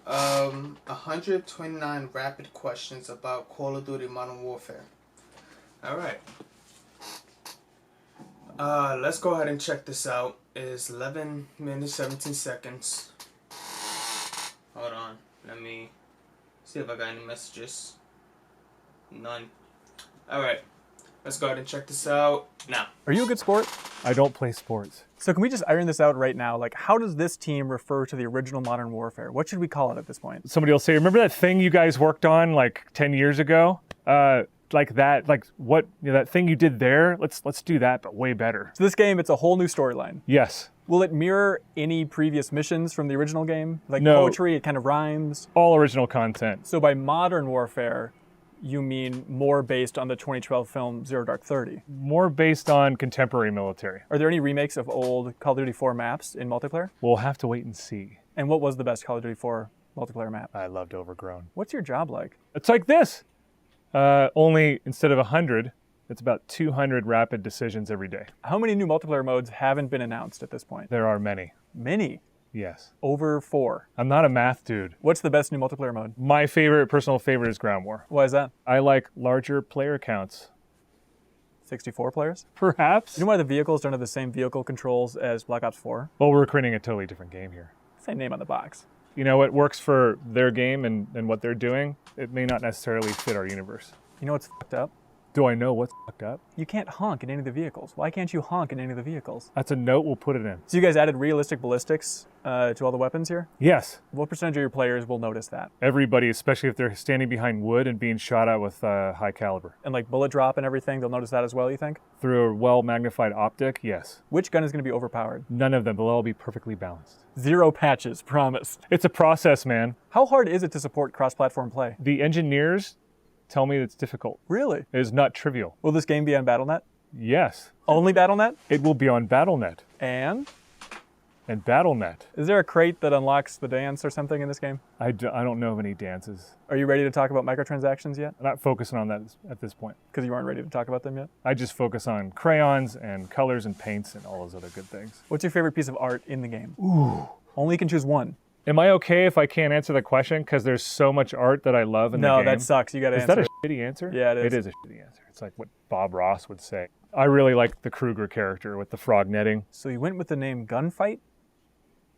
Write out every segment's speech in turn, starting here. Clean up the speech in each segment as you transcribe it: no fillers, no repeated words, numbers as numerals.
129 rapid questions about Call of Duty Modern Warfare. Alright. Let's go ahead and check this out. It's 11 minutes, 17 seconds. Hold on. Let me see if I got any messages. None. Alright. Let's go ahead and check this out now. Are you a good sport? I don't play sports. So can we just iron this out right now? Like, how does this team refer to the original Modern Warfare? What should we call it at this point? Somebody will say, remember that thing you guys worked on like 10 years ago? Like that, like what, that thing you did there? Let's do that, but way better. So this game, it's a whole new storyline. Yes. Will it mirror any previous missions from the original game? Like No. poetry, it kind of rhymes. All original content. So by Modern Warfare, you mean more based on the 2012 film Zero Dark 30. More based on contemporary military. Are there any remakes of old Call of Duty 4 maps in multiplayer? We'll have to wait and see. And what was the best Call of Duty 4 multiplayer map? I loved Overgrown. What's your job like? It's like this. Only instead of 100, it's about 200 rapid decisions every day. How many new multiplayer modes haven't been announced at this point? There are many. Many. Yes. Over 4. I'm not a math dude. What's the best new multiplayer mode? My personal favorite is Ground War. Why is that? I like larger player counts. 64 players? Perhaps. You know why the vehicles don't have the same vehicle controls as Black Ops 4? Well, we're creating a totally different game here. Same name on the box. You know, what works for their game and what they're doing, it may not necessarily fit our universe. You know what's fucked up? Do I know what's fucked up? You can't honk in any of the vehicles. Why can't you honk in any of the vehicles? That's a note, we'll put it in. So you guys added realistic ballistics to all the weapons here? Yes. What percentage of your players will notice that? Everybody, especially if they're standing behind wood and being shot at with high caliber. And like bullet drop and everything, they'll notice that as well, you think? Through a well-magnified optic, yes. Which gun is going to be overpowered? None of them, they'll all be perfectly balanced. 0 patches, promise. It's a process, man. How hard is it to support cross-platform play? The engineers tell me it's difficult. Really? It is not trivial. Will this game be on Battle.net? Yes. Only Battle.net? It will be on Battle.net. And? And Battle.net. Is there a crate that unlocks the dance or something in this game? I don't know of any dances. Are you ready to talk about microtransactions yet? I'm not focusing on that at this point. Because you aren't ready to talk about them yet? I just focus on crayons and colors and paints and all those other good things. What's your favorite piece of art in the game? Ooh. Only you can choose one. Am I okay if I can't answer the question because there's so much art that I love in the game? No, that sucks. You got to Is answer that a it. shitty answer? Yeah, it is. It is a shitty answer. It's like what Bob Ross would say. I really like the Kruger character with the frog netting. So you went with the name Gunfight?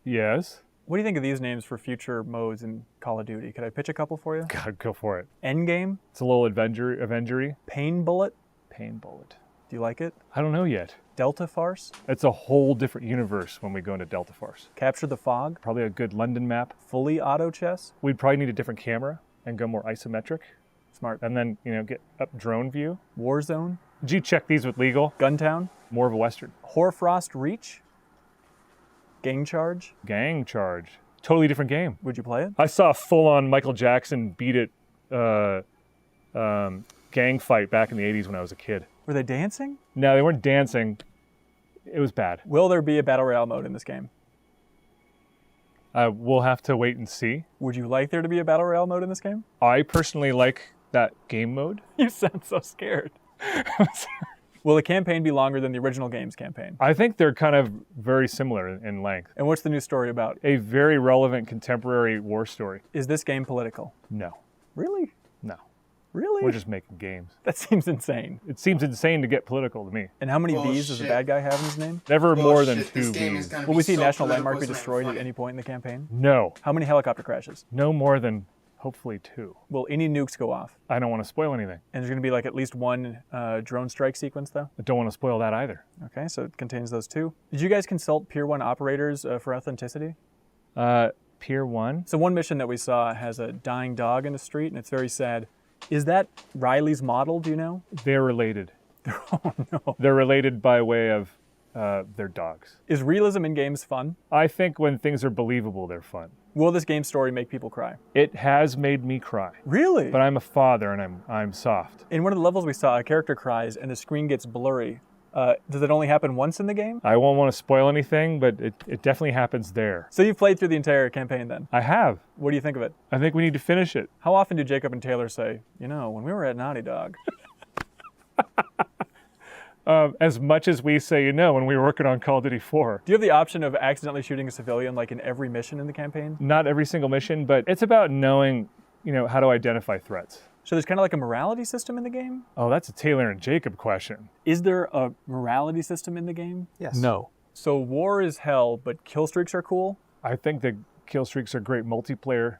Yes. What do you think of these names for future modes in Call of Duty? Could I pitch a couple for you? God, go for it. Endgame? It's a little Avengery. Pain Bullet? Pain Bullet. Do you like it? I don't know yet. Delta Farce? It's a whole different universe when we go into Delta Force. Capture the Fog? Probably a good London map. Fully auto chess? We'd probably need a different camera and go more isometric. Smart. And then, get up drone view. Warzone? Did you check these with legal? Guntown? More of a Western. Hoarfrost Reach? Gang Charge? Gang Charge. Totally different game. Would you play it? I saw a full-on Michael Jackson beat it gang fight back in the 80s when I was a kid. Were they dancing? No, they weren't dancing. It was bad. Will there be a Battle Royale mode in this game? We'll have to wait and see. Would you like there to be a Battle Royale mode in this game? I personally like that game mode. You sound so scared. Will the campaign be longer than the original game's campaign? I think they're kind of very similar in length. And what's the new story about? A very relevant contemporary war story. Is this game political? No. Really? No. Really? We're just making games. That seems insane. It seems insane to get political to me. And how many Bullshit. V's does the bad guy have in his name? Never more than Bullshit. 2 This game is Vs. gonna Will be we see so National political, Landmark be it's not destroyed at funny. any point in the campaign? No. How many helicopter crashes? No more than, hopefully, 2. Will any nukes go off? I don't want to spoil anything. And there's going to be like at least one drone strike sequence though? I don't want to spoil that either. Okay, so it contains those two. Did you guys consult Pier 1 operators for authenticity? Pier 1? So one mission that we saw has a dying dog in the street and it's very sad. Is that Riley's model, do you know? They're related. Oh no. They're related by way of their dogs. Is realism in games fun? I think when things are believable, they're fun. Will this game story make people cry? It has made me cry. Really? But I'm a father and I'm soft. In one of the levels we saw, a character cries and the screen gets blurry. Does it only happen once in the game? I won't want to spoil anything, but it definitely happens there. So you've played through the entire campaign then? I have. What do you think of it? I think we need to finish it. How often do Jacob and Taylor say, when we were at Naughty Dog? As much as we say when we were working on Call of Duty 4. Do you have the option of accidentally shooting a civilian like in every mission in the campaign? Not every single mission, but it's about knowing, how to identify threats. So there's kind of like a morality system in the game? Oh, that's a Taylor and Jacob question. Is there a morality system in the game? Yes. No. So war is hell, but kill streaks are cool? I think that kill streaks are great multiplayer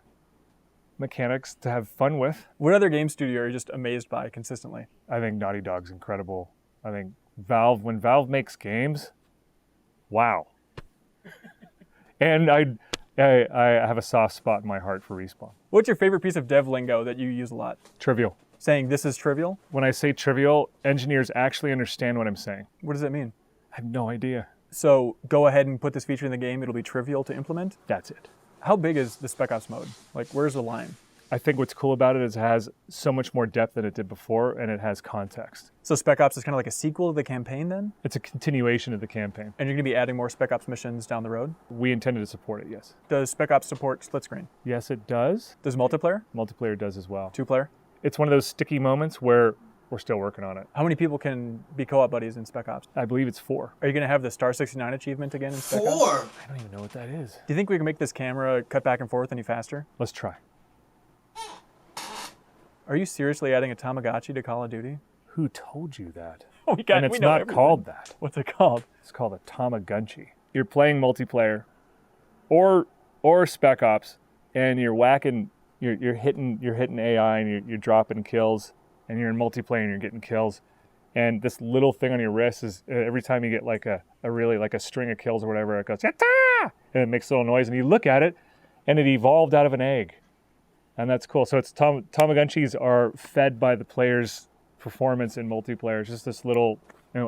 mechanics to have fun with. What other game studio are you just amazed by consistently? I think Naughty Dog's incredible. I think when Valve makes games, wow. And I have a soft spot in my heart for Respawn. What's your favorite piece of dev lingo that you use a lot? Trivial. Saying this is trivial? When I say trivial, engineers actually understand what I'm saying. What does that mean? I have no idea. So go ahead and put this feature in the game, it'll be trivial to implement? That's it. How big is the Spec Ops mode? Like, where's the line? I think what's cool about it is it has so much more depth than it did before, and it has context. So Spec Ops is kind of like a sequel to the campaign then? It's a continuation of the campaign. And you're going to be adding more Spec Ops missions down the road? We intended to support it, yes. Does Spec Ops support split screen? Yes, it does. Does multiplayer? Multiplayer does as well. 2-player? It's one of those sticky moments where we're still working on it. How many people can be co-op buddies in Spec Ops? I believe it's 4. Are you going to have the Star 69 achievement again in Spec Ops? 4? I don't even know what that is. Do you think we can make this camera cut back and forth any faster? Let's try. Are you seriously adding a Tamagotchi to Call of Duty? Who told you that? we And it's know not everything. called that. What's it called? It's called a Tamagotchi. You're playing multiplayer or Spec Ops, and you're whacking, you're hitting AI, and you're dropping kills, and you're in multiplayer and you're getting kills. And this little thing on your wrist is every time you get like a really like a string of kills or whatever, it goes "Yatta!" and it makes a little noise, and you look at it, and it evolved out of an egg. And that's cool. So it's Tamagotchis are fed by the player's performance in multiplayer. It's just this little,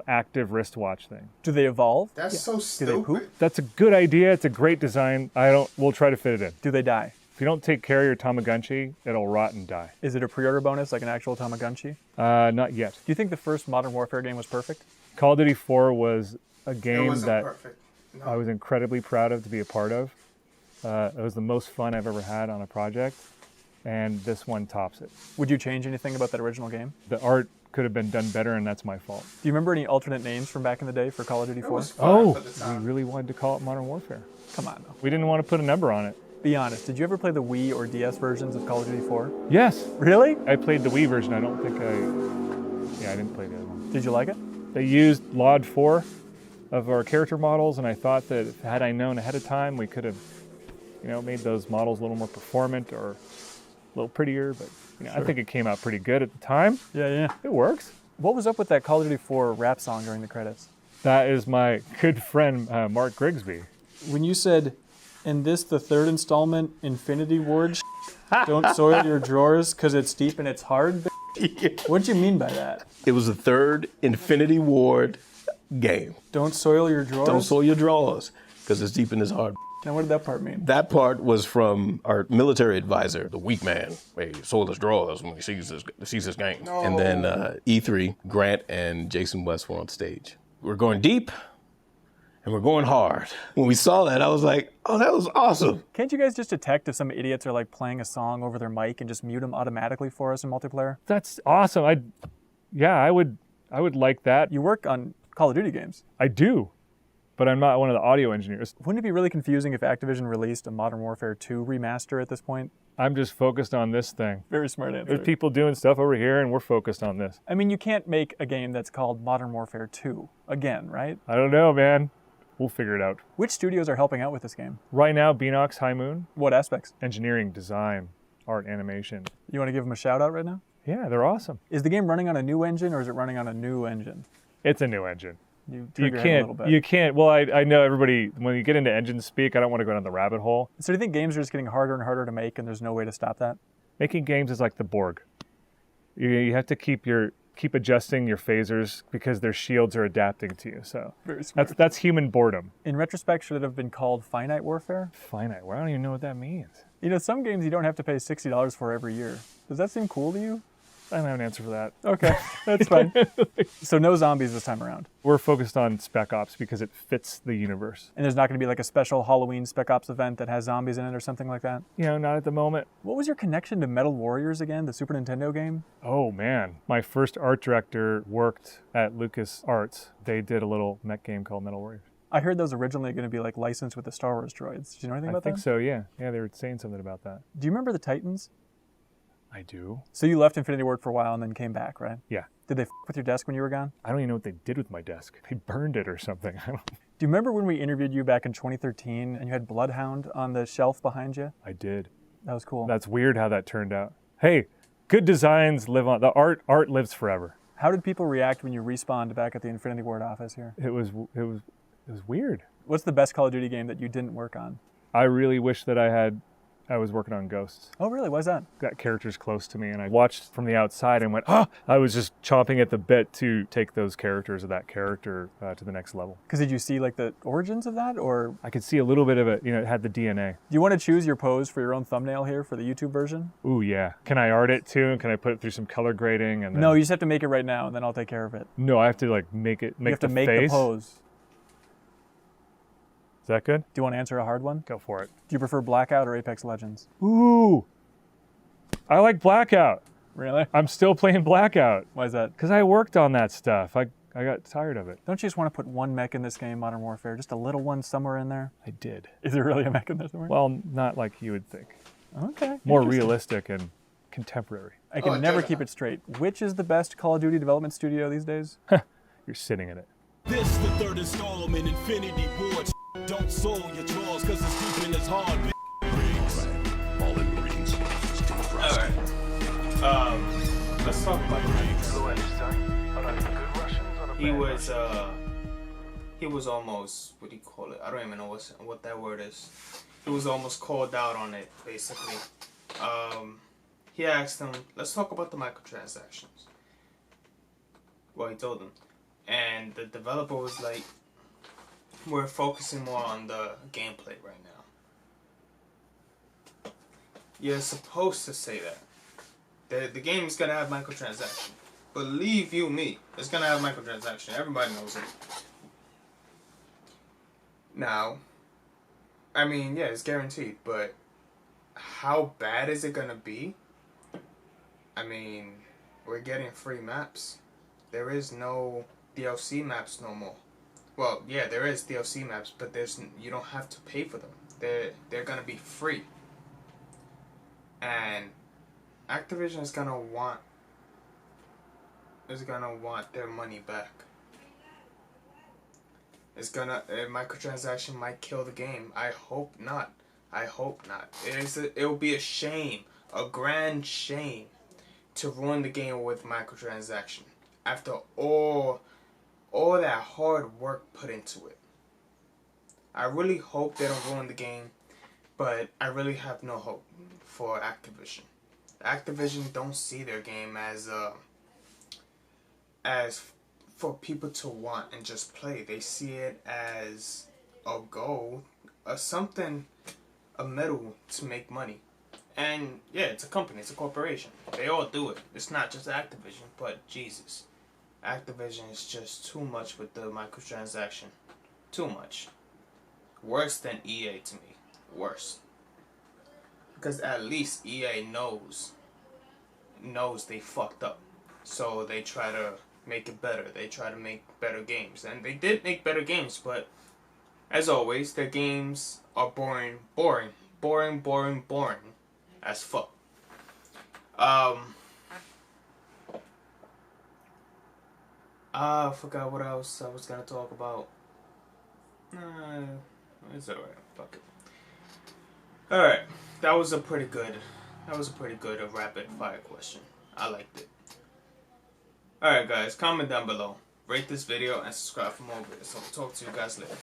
active wristwatch thing. Do they evolve? That's so Do they stupid. poop? That's a good idea. It's a great design. We'll try to fit it in. Do they die? If you don't take care of your Tamagotchi, it'll rot and die. Is it a pre-order bonus like an actual Tamagotchi? Not yet. Do you think the first Modern Warfare game was perfect? Call of Duty 4 was a It game wasn't that perfect. No. I was incredibly proud of to be a part of. It was the most fun I've ever had on a project, and this one tops it. Would you change anything about that original game? The art could have been done better, and that's my fault. Do you remember any alternate names from back in the day for Call of Duty It 4? was fun for the We time. really wanted to call it Modern Warfare. Come on, though. We didn't want to put a number on it. Be honest. Did you ever play the Wii or DS versions of Call of Duty 4? Yes, Really? I played the Wii version. I didn't play the other one. Did you like it? They used LOD 4 of our character models, and I thought that had I known ahead of time, we could have, made those models a little more performant or a little prettier. But I think it came out pretty good at the time. Yeah. It works. What was up with that Call of Duty 4 rap song during the credits? That is my good friend Mark Grigsby. When you said, "And this the third installment, Infinity Ward, don't soil your drawers because it's deep and it's hard." What'd you mean by that? It was the third Infinity Ward game. Don't soil your drawers? Don't soil your drawers because it's deep in his hard. Now, what did that part mean? That part was from our military advisor, the weak man. He soiled his drawers when he sees this game. No. And then E3, Grant and Jason West were on stage. We're going deep and we're going hard. When we saw that, I was like, oh, that was awesome. Can't you guys just detect if some idiots are like playing a song over their mic and just mute them automatically for us in multiplayer? That's awesome. I would like that. You work on Call of Duty games. I do, but I'm not one of the audio engineers. Wouldn't it be really confusing if Activision released a Modern Warfare 2 remaster at this point? I'm just focused on this thing. Very smart answer. There's people doing stuff over here, and we're focused on this. I mean, you can't make a game that's called Modern Warfare 2 again, right? I don't know, man. We'll figure it out. Which studios are helping out with this game? Right now, Beanox, High Moon, What aspects? engineering, design, art, animation. You want to give them a shout out right now? Yeah, they're awesome. Is the game running on a new engine or is it running on a new engine? It's a new engine. You You turn your head a little bit. can't. Well, I know everybody, when you get into engine speak, I don't want to go down the rabbit hole. So do you think games are just getting harder and harder to make and there's no way to stop that? Making games is like the Borg. You have to keep adjusting your phasers because their shields are adapting to you. So Very smart. that's human boredom. In retrospect, should it have been called Finite Warfare? Finite. Well, I don't even know what that means. You know, some games you don't have to pay $60 for every year. Does that seem cool to you? I don't have an answer for that. Okay, that's fine. So no zombies this time around. We're focused on Spec Ops because it fits the universe. And there's not going to be like a special Halloween Spec Ops event that has zombies in it or something like that? You know, not at the moment. What was your connection to Metal Warriors again, the Super Nintendo game? Oh man, my first art director worked at Lucas Arts. They did a little mech game called Metal Warriors. I heard those originally going to be like licensed with the Star Wars droids. Did you know anything about that? I think so, yeah. Yeah, they were saying something about that. Do you remember the Titans? I do. So you left Infinity Ward for a while and then came back, right? Yeah. Did they with your desk when you were gone? I don't even know what they did with my desk. They burned it or something. I don't. Do you remember when we interviewed you back in 2013 and you had Bloodhound on the shelf behind you? I did. That was cool. That's weird how that turned out. Hey, good designs live on. The art lives forever. How did people react when you respawned back at the Infinity Ward office here? It was weird. What's the best Call of Duty game that you didn't work on? I really wish that I was working on Ghosts. Oh, really? Why's that? Got characters close to me, and I watched from the outside and went, I was just chomping at the bit to take those characters or that character to the next level. Because did you see like the origins of that, or? I could see a little bit of it, it had the DNA. Do you want to choose your pose for your own thumbnail here for the YouTube version? Ooh, yeah. Can I art it too? Can I put it through some color grading? And then... No, you just have to make it right now, and then I'll take care of it. No, I have to like make You have to the make face. the pose. Is that good? Do you want to answer a hard one? Go for it. Do you prefer Blackout or Apex Legends? Ooh, I like Blackout. Really? I'm still playing Blackout. Why is that? Because I worked on that stuff. I got tired of it. Don't you just want to put one mech in this game, Modern Warfare? Just a little one somewhere in there? I did. Is there really a mech in there somewhere? Well, not like you would think. Okay. More interesting. realistic and contemporary. I can never keep it straight. Which is the best Call of Duty development studio these days? You're sitting in it. This the third installment, Infinity Ward. Don't soil your drawers, cause it's deep in his hard. All in Marines. Alright. Let's talk about he was almost, what do you call it? I don't even know what that word is. He was almost called out on it, basically. He asked him, let's talk about the microtransactions. Well, he told him. And the developer was like, we're focusing more on the gameplay right now. You're supposed to say that. The game is going to have microtransactions. Believe you me, it's going to have microtransactions. Everybody knows it. Now, I mean, yeah, it's guaranteed, but how bad is it going to be? I mean, we're getting free maps. There is no DLC maps no more. Well, yeah, there is DLC maps, but you don't have to pay for them. They're gonna be free. And Activision is gonna want their money back. A microtransaction might kill the game. I hope not. I hope not. It will be a shame, a grand shame, to ruin the game with microtransaction after all that hard work put into it. I really hope they don't ruin the game, but I really have no hope for Activision. Activision don't see their game as for people to want and just play. They see it as a goal, a medal to make money. And yeah, it's a company, it's a corporation. They all do it. It's not just Activision, but Jesus. Activision is just too much with the microtransaction. Too much. Worse than EA to me. Worse. Because at least EA knows they fucked up. So they try to make it better. They try to make better games. And they did make better games, but as always, their games are boring as fuck. I forgot what else I was gonna talk about. It's alright. Fuck it. Alright, that was a pretty good rapid fire question. I liked it. Alright guys, comment down below. Rate this video and subscribe for more videos. So I'll talk to you guys later.